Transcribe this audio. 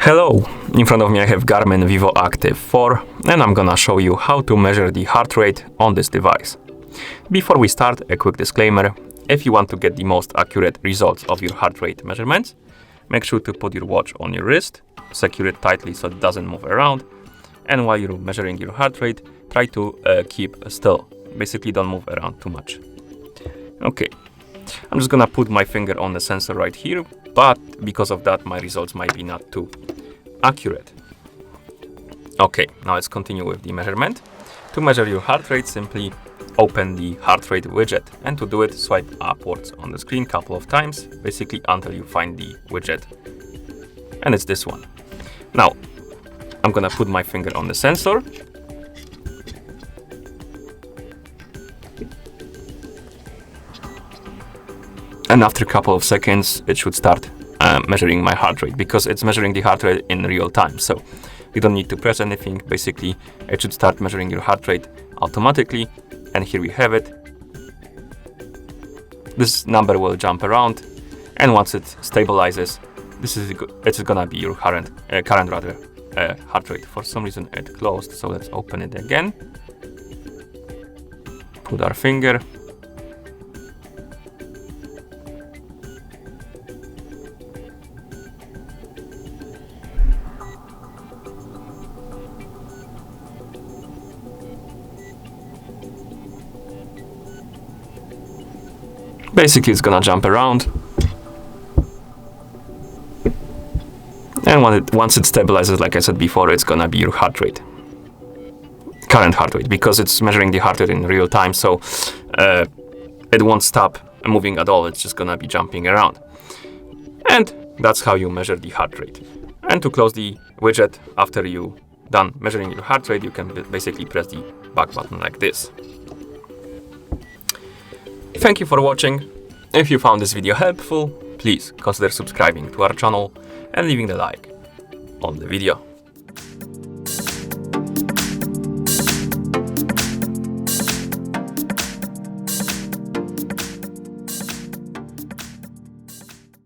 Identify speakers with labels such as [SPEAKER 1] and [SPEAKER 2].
[SPEAKER 1] Hello, in front of me I have GARMIN Vivoactive 4 and I'm gonna show you how to measure the heart rate on this device. Before we start, a quick disclaimer: if you want to get the most accurate results of your heart rate measurements, make sure to put your watch on your wrist, secure it tightly so it doesn't move around, and while you're measuring your heart rate, try to keep still. Basically, don't move around too much. Okay, I'm just gonna put my finger on the sensor right here, but because of that, my results might be not too accurate. Okay, now let's continue with the measurement. To measure your heart rate, simply open the heart rate widget, and to do it, swipe upwards on the screen a couple of times, basically until you find the widget, and it's this one. Now, I'm gonna put my finger on the sensor, and after a couple of seconds, it should start measuring my heart rate, because it's measuring the heart rate in real time. So you don't need to press anything. Basically, it should start measuring your heart rate automatically. And here we have it. This number will jump around, and once it stabilizes, it's gonna be your current heart rate. For some reason, it closed, so let's open it again. Put our finger. Basically, it's gonna jump around, and once it stabilizes, like I said before, it's gonna be your heart rate, current heart rate, because it's measuring the heart rate in real time, so it won't stop moving at all. It's just gonna be jumping around, and that's how you measure the heart rate. And to close the widget, after you done measuring your heart rate, you can basically press the back button like this. Thank you for watching. If you found this video helpful, please consider subscribing to our channel and leaving the like on the video.